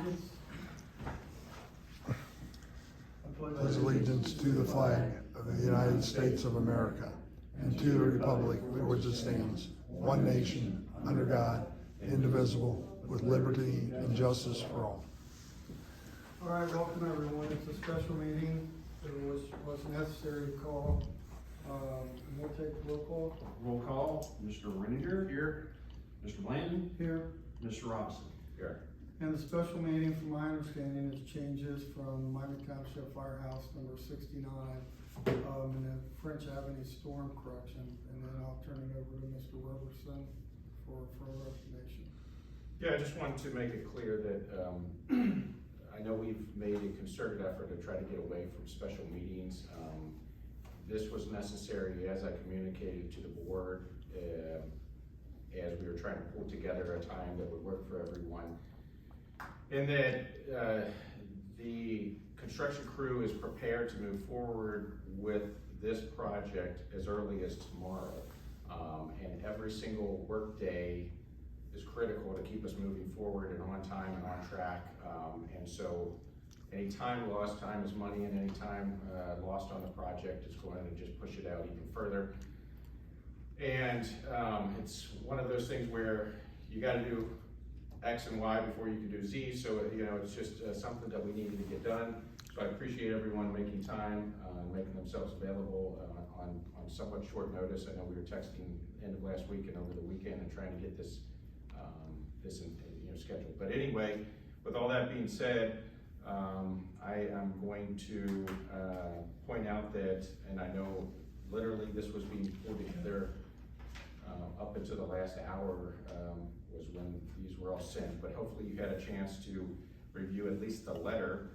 allegiance. Pledge allegiance to the flag of the United States of America and to the republic for which it stands, one nation, under God, indivisible, with liberty and justice for all. All right, welcome everyone. It's a special meeting. It was necessary to call. We'll take roll call. Roll call, Mr. Renninger here, Mr. Blandon, Here. Mr. Robinson here. And the special meeting, from my understanding, is changes from Miami Township Firehouse number 69 in the French Avenue storm correction. And then I'll turn it over to Mr. Robertson for further explanation. Yeah, I just wanted to make it clear that I know we've made a concerted effort to try to get away from special meetings. This was necessary, as I communicated to the board, as we were trying to pull together a time that would work for everyone. And that the construction crew is prepared to move forward with this project as early as tomorrow. And every single work day is critical to keep us moving forward and on time and on track. And so any time lost, time is money, and any time lost on the project is going to just push it out even further. And it's one of those things where you got to do X and Y before you can do Z, so it's just something that we needed to get done. So I appreciate everyone making time, making themselves available on somewhat short notice. I know we were texting end of last week and over the weekend and trying to get this scheduled. But anyway, with all that being said, I am going to point out that, and I know literally this was being pulled together up until the last hour was when these were all sent, but hopefully you had a chance to review at least the letter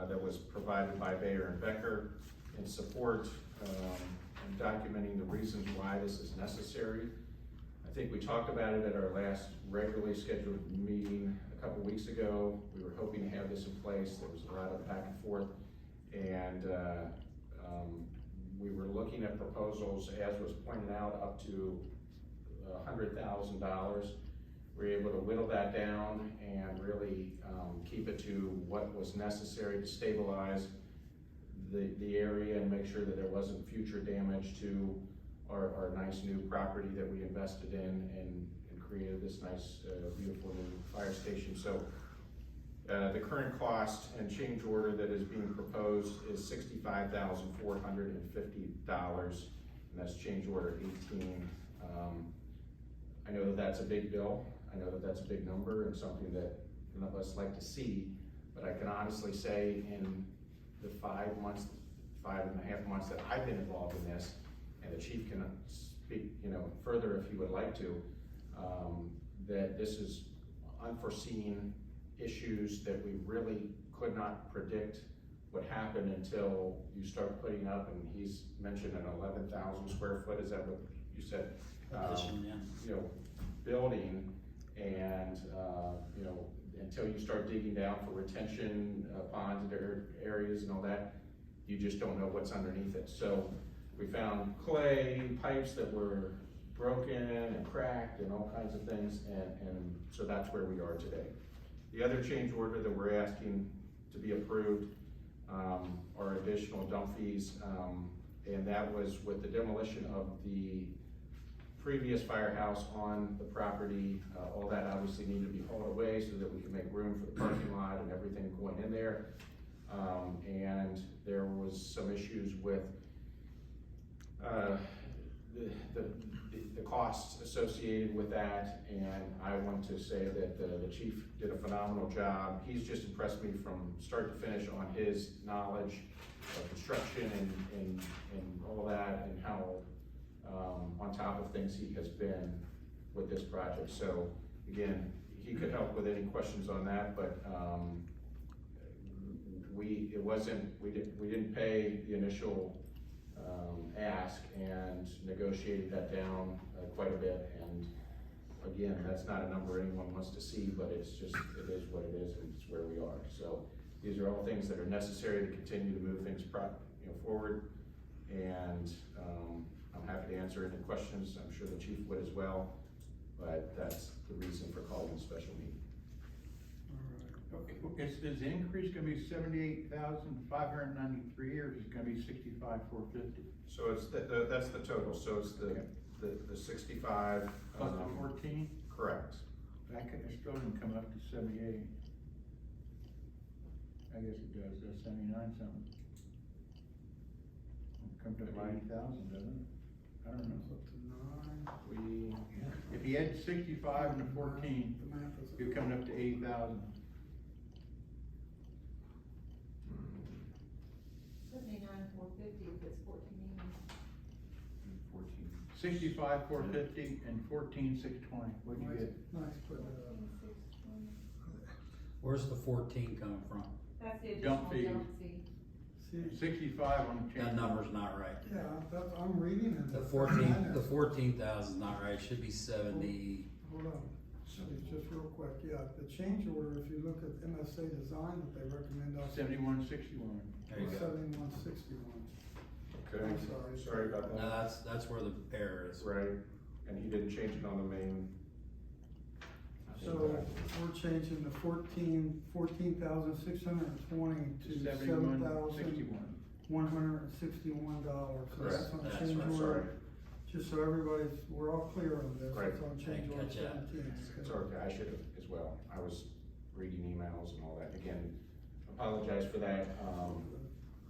that was provided by Bayer and Becker in support and documenting the reasons why this is necessary. I think we talked about it at our last regularly scheduled meeting a couple weeks ago. We were hoping to have this in place. There was a lot of back and forth, and we were looking at proposals, as was pointed out, up to $100,000. We were able to whittle that down and really keep it to what was necessary to stabilize the area and make sure that there wasn't future damage to our nice new property that we invested in and created this nice, beautiful new fire station. So the current cost and change order that is being proposed is $65,450, and that's change order 18. I know that that's a big bill. I know that that's a big number and something that none of us like to see, but I can honestly say in the 5.5 months that I've been involved in this, and the chief can speak further if he would like to, that this is unforeseen issues that we really could not predict would happen until you start putting up, and he's mentioned an 11,000 square foot, is that what you said? Building, and until you start digging down for retention ponds and areas and all that, you just don't know what's underneath it. So we found clay pipes that were broken and cracked and all kinds of things, and so that's where we are today. The other change order that we're asking to be approved are additional dump fees, and that was with the demolition of the previous firehouse on the property. All that obviously needed to be hauled away so that we could make room for the parking lot and everything going in there. And there was some issues with the costs associated with that, and I want to say that the chief did a phenomenal job. He's just impressed me from start to finish on his knowledge of construction and all that, and how on top of things he has been with this project. So again, he could help with any questions on that, but we didn't pay the initial ask and negotiated that down quite a bit. And again, that's not a number anyone wants to see, but it is what it is, and it's where we are. So these are all things that are necessary to continue to move things forward. And I'm happy to answer any questions. I'm sure the chief would as well, but that's the reason for calling a special meeting. All right. Okay, is the increase gonna be 78,593, or is it gonna be 65,450? So it's, that's the total, so it's the 65. Plus the 14? Correct. That still didn't come up to 78. I guess it does, that's 79 something. It comes up to 80,000, doesn't it? I don't know. It's up to 9. We, If you had 65 and the 14, The math is. you're coming up to 80,000. 79,450 if it's 14 14. 65,450 and 14,620, what'd you get? Nice, put it up. 14,620. Where's the 14 coming from? That's the Dump additional fee. dump fee. See, 65 on the change. That number's not right. yeah, that's, I'm reading it. The 14,000 is not right, it should be 70. Hold on, just real quick, yeah, the change order, if you look at MSA design that they recommend us. 7161. There you go. 7161. Okay, I'm sorry. sorry about No, that. that's where the error is. Right, and he didn't change it on the main. So we're changing the 14,620 to $71,61. $7,161. So Correct. that's on That's change right. order. Sorry, Just so everybody's, we're all clear on this, Right. it's on change order Catch that. 17. it's okay, I should have as well. I was reading emails and all that. Again, apologize for that.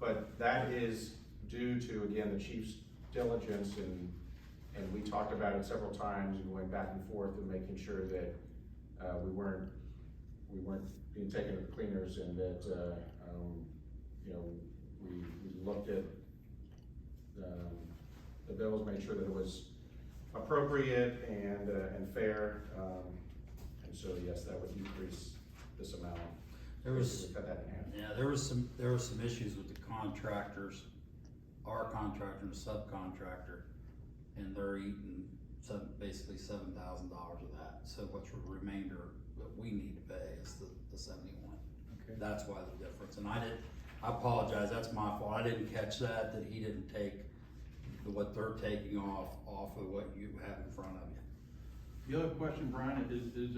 But that is due to, again, the chief's diligence and we talked about it several times and going back and forth and making sure that, we weren't being taken to the cleaners and that, you know, we looked at, the bills, made sure that it was appropriate and fair. And so, yes, that would decrease this amount. There was, Basically cut that in half. yeah, there was some issues with the contractors, our contractor and subcontractor, and they're eating basically $7,000 of that. So what's the remainder that we need to pay is the 71. Okay. That's why the difference, and I apologize, that's my fault, I didn't catch that he didn't take what they're taking off of what you have in front of you. The other question, Brian, is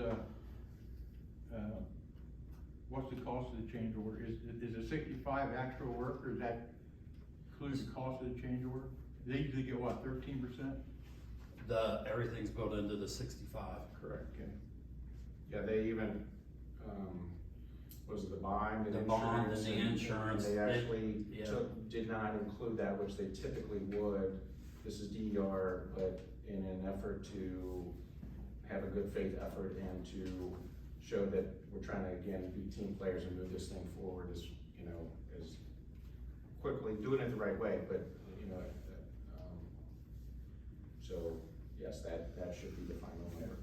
what's the cost of the change order? Is the 65 actual work, or does that include the cost of the change order? They usually get what, 13%? Everything's built into the 65. Correct. Okay. Yeah, they even, was it the bond and The insurance? bond and the insurance, They actually yeah. did not include that, which they typically would. This is DER, but in an effort to have a good faith effort and to show that we're trying to, again, be team players and move this thing forward as, you know, as quickly, doing it the right way, but, you know, so, yes, that should be the final number.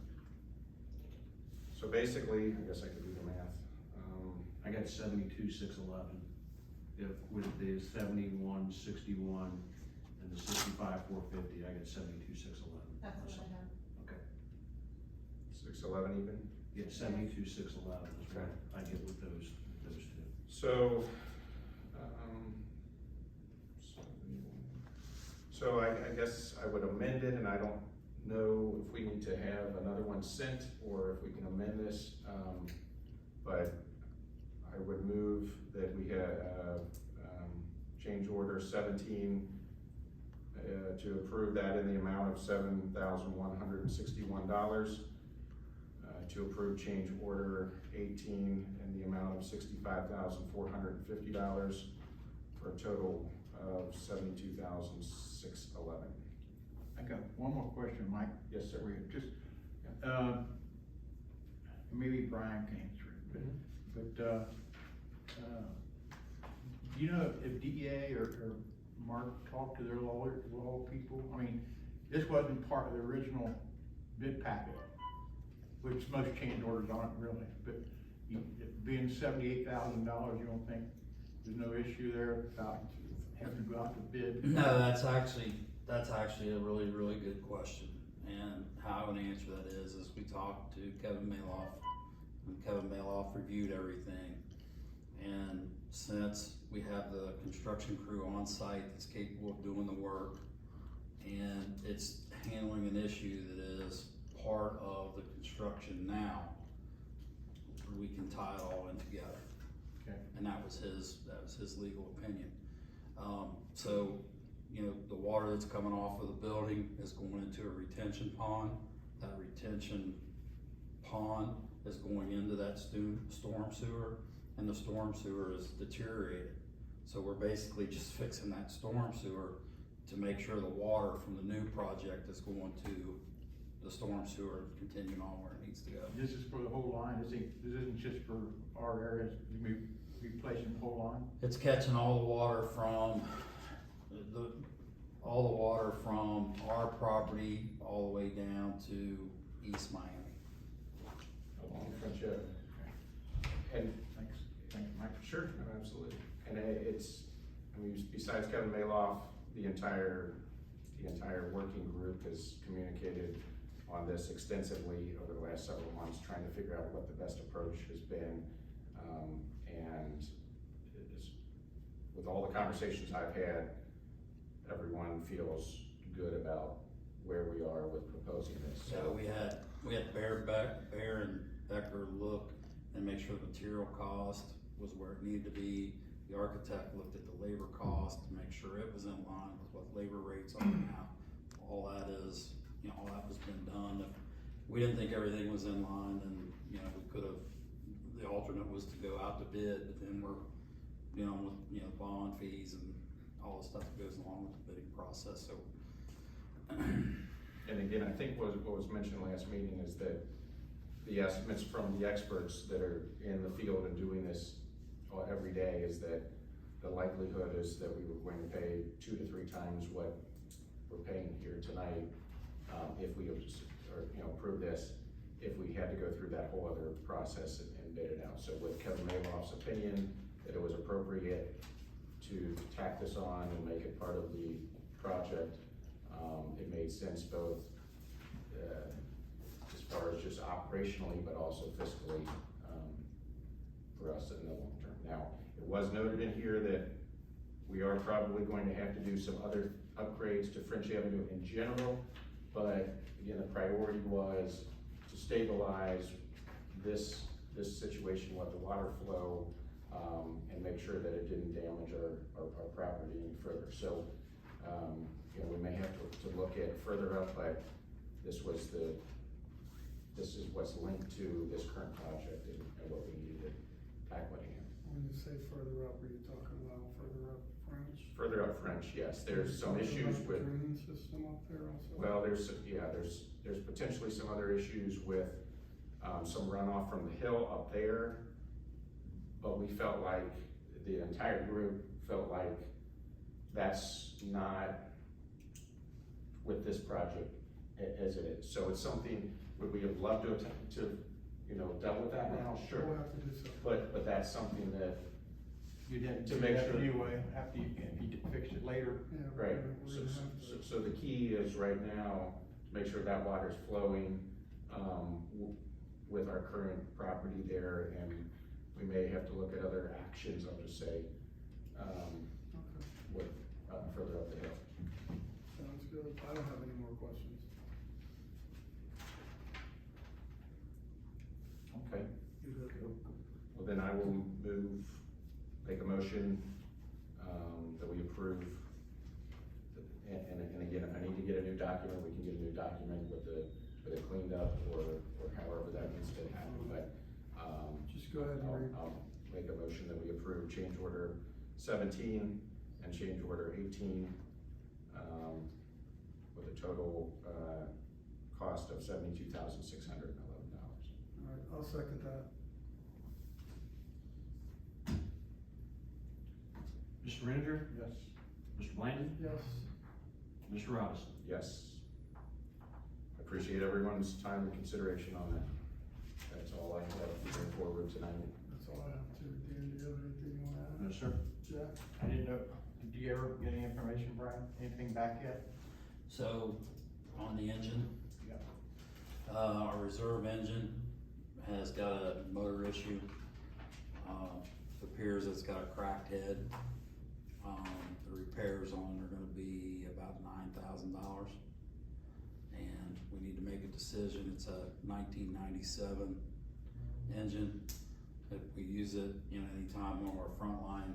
So basically, I guess I could do the math. I got 72,611. With the 71,61 and the 65,450, I got 72,611. That's what I have. Okay. 611 even? Yeah, 72,611 is what Okay. I get with those two. So, so I guess I would amend it, and I don't know if we need to have another one sent, or if we can amend this, but I would move that we have, change order 17, to approve that in the amount of $7,161, to approve change order 18 in the amount of $65,450, for a total of $72,611. I got one more question, Mike. Yes, sir. For you. Just, maybe Brian can answer it, but do you know if DEA or Mark talked to their law people? I mean, this wasn't part of the original bid packet, which most change orders aren't really, but it being $78,000, you don't think there's no issue there about having to go out to bid? No, that's actually a really, really good question. And how I would answer that is we talked to Kevin Maloff, and Kevin Maloff reviewed everything. And since we have the construction crew on site that's capable of doing the work, and it's handling an issue that is part of the construction now, we can tie it all in together. Okay. And that was his legal opinion. So, you know, the water that's coming off of the building is going into a retention pond. That retention pond is going into that storm sewer, and the storm sewer is deteriorated. So we're basically just fixing that storm sewer to make sure the water from the new project is going to the storm sewer, continuing on where it needs to go. This is for the whole line, this isn't just for our areas, you be replacing the whole line? It's catching all the water from our property all the way down to East Miami. Along French Avenue. And Thanks, Mike. sure, no, absolutely. And it's, I mean, besides Kevin Maloff, the entire working group has communicated on this extensively over the last several months, trying to figure out what the best approach has been. And with all the conversations I've had, everyone feels good about where we are with proposing this. So we had Bear and Becker look and make sure the material cost was where it needed to be. The architect looked at the labor cost to make sure it was in line with what labor rates are now. All that is, you know, all that was been done. If we didn't think everything was in line, then, you know, we could have, the alternate was to go out to bid, but then we're dealing with, you know, bond fees and all the stuff that goes along with the bidding process, so. And again, I think what was mentioned last meeting is that the estimates from the experts that are in the field and doing this every day is that the likelihood is that we were going to pay 2 to 3 times what we're paying here tonight, if we approve this, if we had to go through that whole other process and bid it out. So with Kevin Maloff's opinion that it was appropriate to tack this on and make it part of the project, it made sense both as far as just operationally, but also fiscally for us in the long term. Now, it was noted in here that we are probably going to have to do some other upgrades to French Avenue in general, but again, the priority was to stabilize this situation with the water flow, and make sure that it didn't damage our property any further. So, you know, we may have to look at further up, but this is what's linked to this current project and what we needed to tackle in here. When you say further up, are you talking about further up French? Further up French, yes, there's some issues Like with. the drain system up there also? Well, there's potentially some other issues with, some runoff from the hill up there. But we felt like, the entire group felt like that's not with this project as it is. So it's something, would we have loved to attempt to, you know, dealt with that now? Sure. We'll have to do something. But that's something that, You'd have To to make make sure- anyway, after you fix it later. Yeah, right, we're so, gonna have to. so the key is right now, to make sure that water's flowing, with our current property there, and we may have to look at other actions, I'll just say, Okay, with, further up the hill. sounds good. I don't have any more questions. Okay, You good? well then I will make a motion, that we approve. And again, if I need to get a new document, we can get a new document with it cleaned up, or however that needs to happen, but, Just go ahead and read. I'll make a motion that we approve change order 17 and change order 18, with a total, cost of $72,611. All right, I'll second that. Mr. Reninger, Yes. Mr. Blandon, Yes. Mr. Robinson. Yes. Appreciate everyone's time and consideration on that. That's all I have to bring forward tonight. That's all I have to. Dan, do you have anything you wanna add? No, sir. Jack? I didn't know, did you ever get any information, Brian, anything back yet? So, on the engine, Yeah. our reserve engine has got a motor issue. It appears it's got a cracked head. The repairs on it are gonna be about $9,000. And we need to make a decision. It's a 1997 engine. If we use it, you know, anytime one of our frontline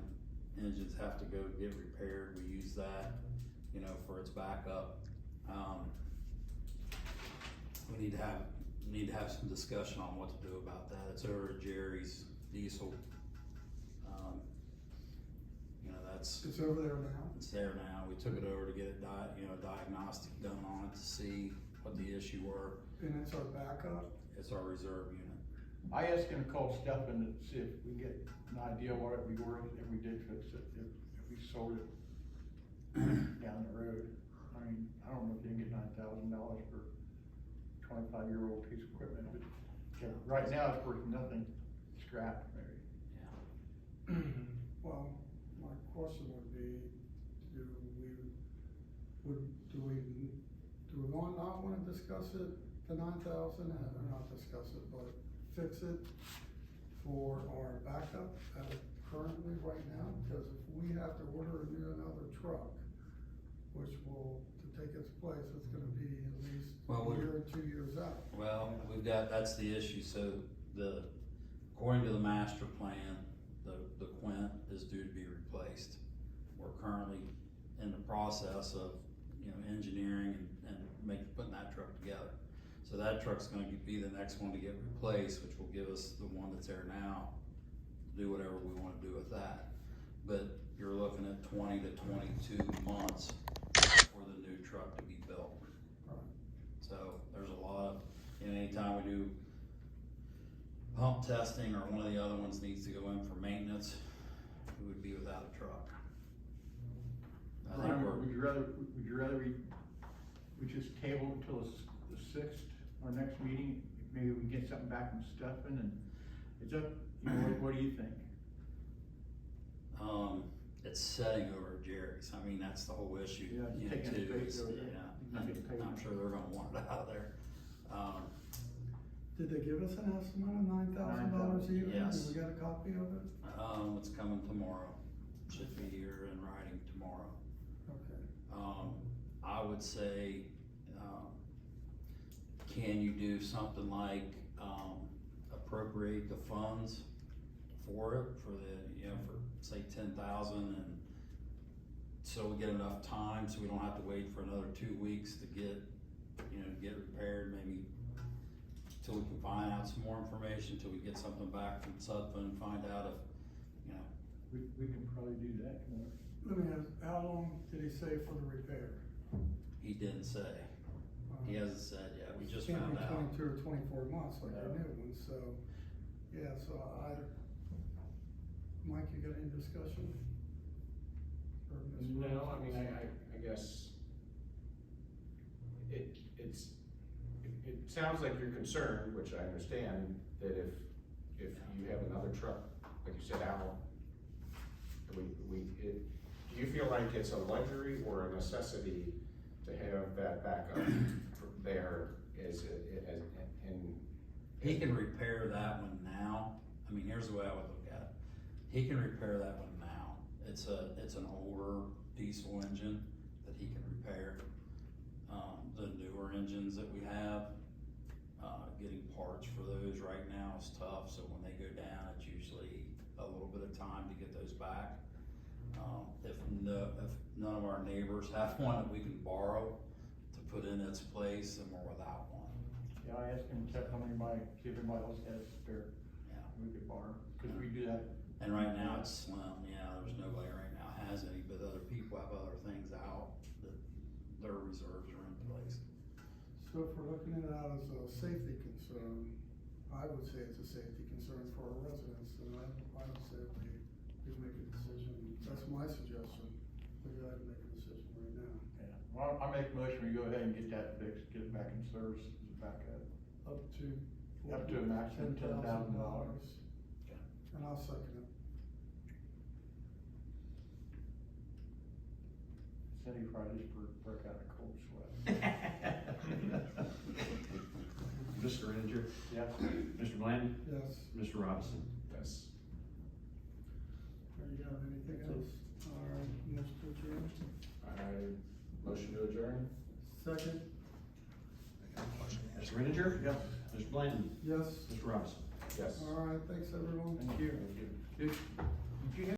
engines have to go get repaired, we use that, you know, for its backup. We need to have some discussion on what to do about that. It's over at Jerry's Diesel. You know, It's over there now? it's there now. We took it over to get it diagnostic done on it to see what the issue were. And it's our backup? It's our reserve unit. I asked him to call Stefan to see if we get an idea what it would be worth if we did fix it, if we sold it down the road. I mean, I don't know if you can get $9,000 for a 25-year-old piece of equipment, but right now it's worth nothing, scrap maybe. Yeah. Well, my question would be, do we not wanna discuss it, the 9,000, or not discuss it, but fix it for our backup currently right now? Because if we have to order another truck, which will, to take its place, it's gonna be at least Well, a year or 2 years out. Well, that's the issue, so according to the master plan, the Quint is due to be replaced. We're currently in the process of, you know, engineering and putting that truck together. So that truck's gonna be the next one to get replaced, which will give us the one that's there now, do whatever we wanna do with that. But you're looking at 20 to 22 months for the new truck to be built. Right. So there's a lot of, you know, anytime we do pump testing or one of the other ones needs to go in for maintenance, we would be without a truck. I think Brian, would you rather we just table until the 6th, our next meeting? Maybe we can get something back from Stefan, and it's up, you know, what do you think? It's setting over at Jerry's. I mean, that's the whole issue. Yeah, you know, taking too, space is- over there. yeah, You're not getting paid. I'm sure they're gonna want it out of there. Did they give us an estimate of $9,000 even? Yes. Do we got a copy of it? It's coming tomorrow. Should be here in writing tomorrow. Okay. I would say, can you do something like, appropriate the funds for it, for the, you know, for say 10,000, and so we get enough time, so we don't have to wait for another 2 weeks to get, you know, get repaired, maybe till we can find out some more information, till we get something back from Sutphen and find out if, you know, We can probably do that, can we? Let me ask, how long did he say for the repair? he didn't say. He hasn't said yet, we just Can't found be out. 22 or 24 months like No. a new one, so, yeah, so Mike, you got any discussion? Or Ms. No, Rose? I mean, I guess it sounds like you're concerned, which I understand, that if you have another truck, like you said, out, do you feel like it's a luxury or a necessity to have that backup there and He can repair that one now. I mean, here's the way I would look at it. He can repair that one now. It's an older diesel engine that he can repair. The newer engines that we have, getting parts for those right now is tough, so when they go down, it's usually a little bit of time to get those back. If none of our neighbors have one that we can borrow to put in its place, then we're without one. Yeah, I asked him to check how many see if anybody else has a spare, Yeah. we could borrow, cause we do that. And right now it's slim, yeah, there's nobody right now has any, but other people have other things out that their reserves are in place. So if we're looking at that as a safety concern, I would say it's a safety concern for our residents, and I would say we make a decision, that's my suggestion, we go ahead and make a decision right now. Yeah, well, I make a motion, we go ahead and get that fixed, get it back in service, as a backup. Up to A maximum of $10,000. Okay. And I'll second it. Cindy probably just broke out a cold sweat. Mr. Reninger, Yes. Mr. Blandon, Yes, Mr. Robinson. yes. do you have anything else? All right, Mr. Chairman, I motion to adjourn? second, Mr. Reninger, Yes. Mr. Blandon, yes. Mr. Robinson. Yes. All right, thanks, everyone. Thank you. Thank you. Did you have